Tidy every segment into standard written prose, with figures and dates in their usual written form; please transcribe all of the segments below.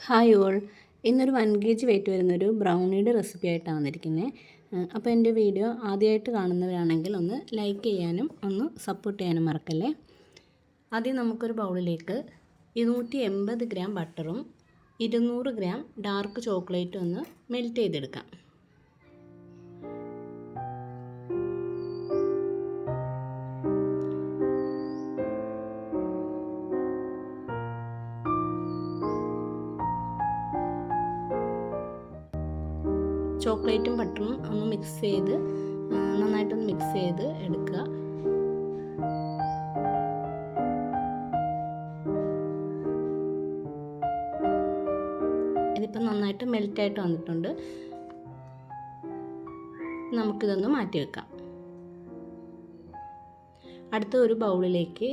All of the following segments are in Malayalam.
Hi all. ഇന്നൊരു 1 kg വെയിറ്റ് വരുന്നൊരു ബ്രൗണിയുടെ റെസിപ്പി ആയിട്ടാണ് വന്നിരിക്കുന്നത്. അപ്പോൾ എൻ്റെ വീഡിയോ ആദ്യമായിട്ട് കാണുന്നവരാണെങ്കിൽ ഒന്ന് ലൈക്ക് ചെയ്യാനും ഒന്ന് സപ്പോർട്ട് ചെയ്യാനും മറക്കല്ലേ. ആദ്യം നമുക്കൊരു ബൗളിലേക്ക് 280 ഗ്രാം ബട്ടറും 200 ഗ്രാം ഡാർക്ക് ചോക്ലേറ്റും ഒന്ന് മെൽറ്റ് ചെയ്തെടുക്കാം. ചോക്ലേറ്റും ബട്ടറും ഒന്ന് മിക്സ് ചെയ്ത് നന്നായിട്ടൊന്ന് മിക്സ് ചെയ്ത് എടുക്കുക. ഇതിപ്പോൾ നന്നായിട്ട് മെൽറ്റായിട്ട് വന്നിട്ടുണ്ട്. നമുക്കിതൊന്ന് മാറ്റി വെക്കാം. അടുത്ത ഒരു ബൗളിലേക്ക്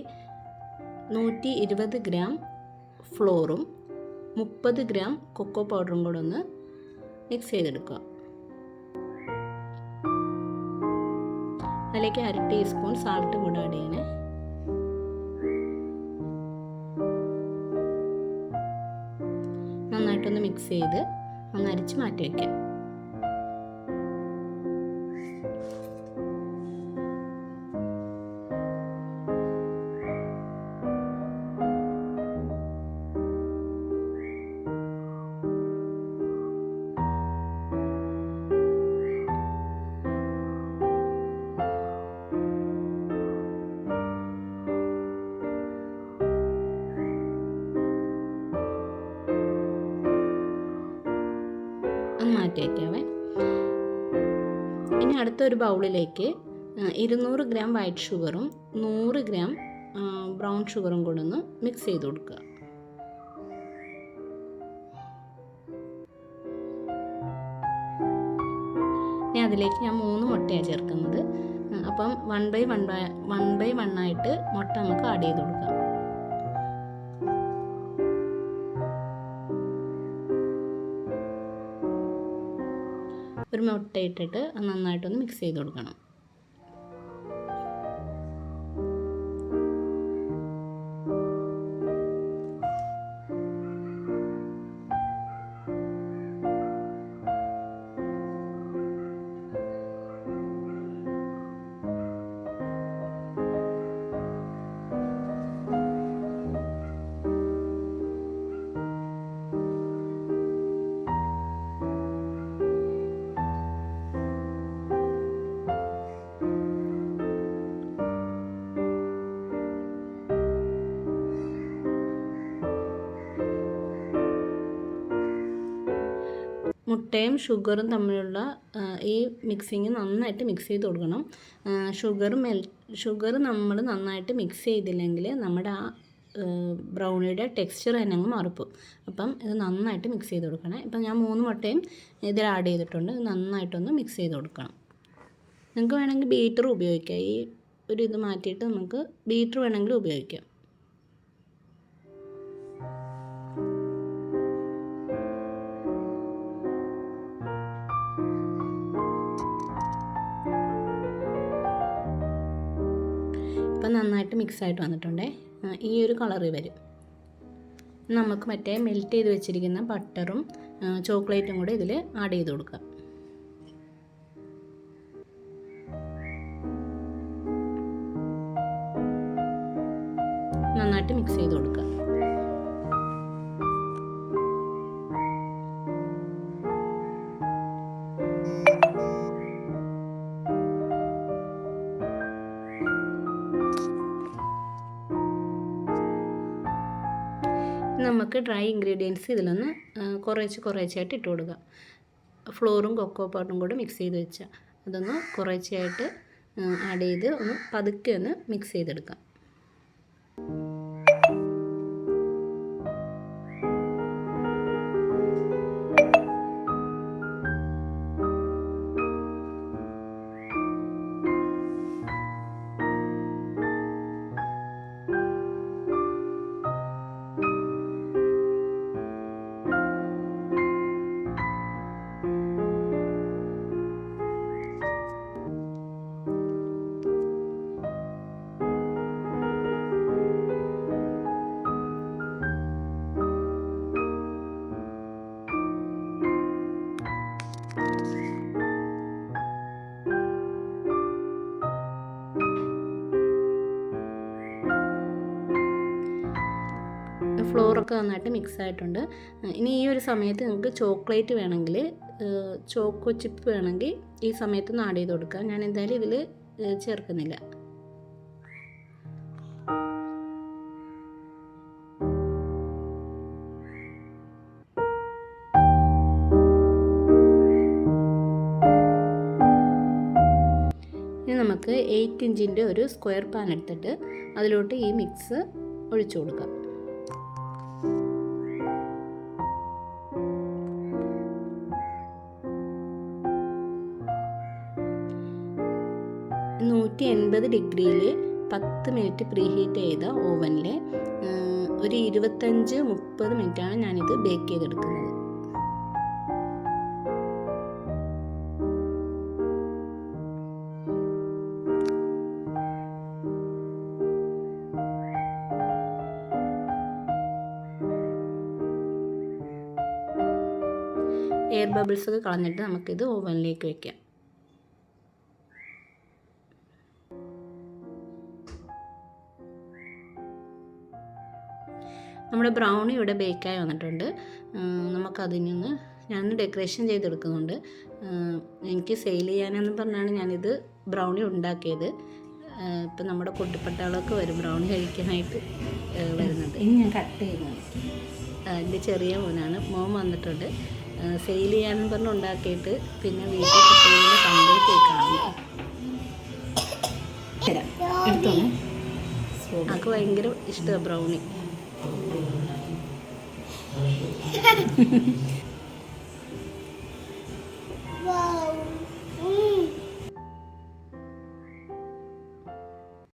120 ഗ്രാം ഫ്ലോറും 30 ഗ്രാം കൊക്കോ പൗഡറും കൂടെ ഒന്ന് മിക്സ് ചെയ്തെടുക്കുക. അതിലേക്ക് 1/2 ടീസ്പൂൺ സാൾട്ട് കൂടെ ആഡ് ചെയ്യണേ. നന്നായിട്ടൊന്ന് മിക്സ് ചെയ്ത് ഒന്ന് അരിച്ച് മാറ്റി വയ്ക്കാം. മാറ്റി വയ്ക്കാവേ. ഇനി അടുത്തൊരു ബൗളിലേക്ക് 200 ഗ്രാം വൈറ്റ് ഷുഗറും 100 ഗ്രാം ബ്രൗൺ ഷുഗറും കൂടെ ഒന്ന് മിക്സ് ചെയ്ത് കൊടുക്കുക. ഇനി അതിലേക്ക് ഞാൻ 3 മുട്ടയാണ് ചേർക്കുന്നത്. അപ്പം 1/1 ആയിട്ട് മുട്ട നമുക്ക് ആഡ് ചെയ്ത് കൊടുക്കാം. ഒരു മുട്ട ഇട്ടിട്ട് നന്നായിട്ടൊന്ന് മിക്സ് ചെയ്ത് കൊടുക്കണം. മുട്ടയും ഷുഗറും തമ്മിലുള്ള ഈ മിക്സിങ് നന്നായിട്ട് മിക്സ് ചെയ്ത് കൊടുക്കണം. ഷുഗർ നമ്മൾ നന്നായിട്ട് മിക്സ് ചെയ്തില്ലെങ്കിൽ നമ്മുടെ ആ ബ്രൗണിയുടെ ടെക്സ്ചർ തന്നെ അങ്ങ് മാറിപ്പോകും. അപ്പം ഇത് നന്നായിട്ട് മിക്സ് ചെയ്ത് കൊടുക്കണം. ഇപ്പം ഞാൻ 3 മുട്ടയും ഇതിൽ ആഡ് ചെയ്തിട്ടുണ്ട്. നന്നായിട്ടൊന്ന് മിക്സ് ചെയ്ത് കൊടുക്കണം. നിങ്ങൾക്ക് വേണമെങ്കിൽ ബീറ്റർ ഉപയോഗിക്കാം. ഈ ഒരു ഇത് മാറ്റിയിട്ട് നമുക്ക് ബീറ്റർ വേണമെങ്കിൽ ഉപയോഗിക്കാം. ഇപ്പം നന്നായിട്ട് മിക്സായിട്ട് വന്നിട്ടുണ്ടേ. ഈ ഒരു കളറിൽ വരും. നമുക്ക് മറ്റേ മെൽറ്റ് ചെയ്ത് വെച്ചിരിക്കുന്ന ബട്ടറും ചോക്ലേറ്റും കൂടെ ഇതിൽ ആഡ് ചെയ്ത് കൊടുക്കാം. നന്നായിട്ട് മിക്സ് ചെയ്ത് കൊടുക്കുക. നമുക്ക് ഡ്രൈ ഇൻഗ്രീഡിയൻസ് ഇതിലൊന്ന് കുറേശ്ശായിട്ട് ഇട്ട് കൊടുക്കുക. ഫ്ലോറും കൊക്കോ പൗഡറും കൂടെ മിക്സ് ചെയ്ത് വെച്ചാൽ അതൊന്ന് കുറേശ്ശായിട്ട് ആഡ് ചെയ്ത് ഒന്ന് പതുക്കെ ഒന്ന് മിക്സ് ചെയ്തെടുക്കാം. സംഭവമൊക്കെ നന്നായിട്ട് മിക്സ് ആയിട്ടുണ്ട്. ഇനി ഈ ഒരു സമയത്ത് നിങ്ങൾക്ക് ചോക്ലേറ്റ് വേണമെങ്കിൽ, ചോക്കോ ചിപ്പ് വേണമെങ്കിൽ ഈ സമയത്ത് ആഡ് ചെയ്ത് കൊടുക്കുക. ഞാൻ എന്തായാലും ഇതിൽ ചേർക്കുന്നില്ല. ഇനി നമുക്ക് 8 ഇഞ്ചിൻ്റെ ഒരു സ്ക്വയർ പാൻ എടുത്തിട്ട് അതിലോട്ട് ഈ മിക്സ് ഒഴിച്ചു കൊടുക്കാം. ഡിഗ്രിയിൽ 10 മിനിറ്റ് പ്രീ ഹീറ്റ് ചെയ്ത ഓവനിൽ ഒരു 25-30 മിനിറ്റാണ് ഞാനിത് ബേക്ക് ചെയ്തെടുക്കുന്നത്. എയർ ബബിൾസ് ഒക്കെ കളഞ്ഞിട്ട് നമുക്കിത് ഓവനിലേക്ക് വയ്ക്കാം. നമ്മുടെ ബ്രൗണി ഇവിടെ ബേക്കായി വന്നിട്ടുണ്ട്. നമുക്കതിനൊന്ന് ഞാനൊന്ന് ഡെക്കറേഷൻ ചെയ്തെടുക്കുന്നുണ്ട്. എനിക്ക് സെയിൽ ചെയ്യാനെന്ന് പറഞ്ഞാണ് ഞാനിത് ബ്രൗണി ഉണ്ടാക്കിയത്. ഇപ്പം നമ്മുടെ കുട്ടിപ്പട്ടാളൊക്കെ വരും ബ്രൗണി കഴിക്കാനായിട്ട് വരുന്നുണ്ട്. ഇനി ഞാൻ കട്ട് ചെയ്യുന്നത് എൻ്റെ ചെറിയ മോനാണ്. മോൻ വന്നിട്ടുണ്ട്. സെയിൽ ചെയ്യാനെന്ന് പറഞ്ഞ് ഉണ്ടാക്കിയിട്ട് പിന്നെ വീട്ടിൽ കുട്ടികളുടെ സന്തോഷമൊക്കെയാണ്. എടുത്തോളൂ. എനിക്ക് ഭയങ്കര ഇഷ്ടമാണ് ബ്രൗണി.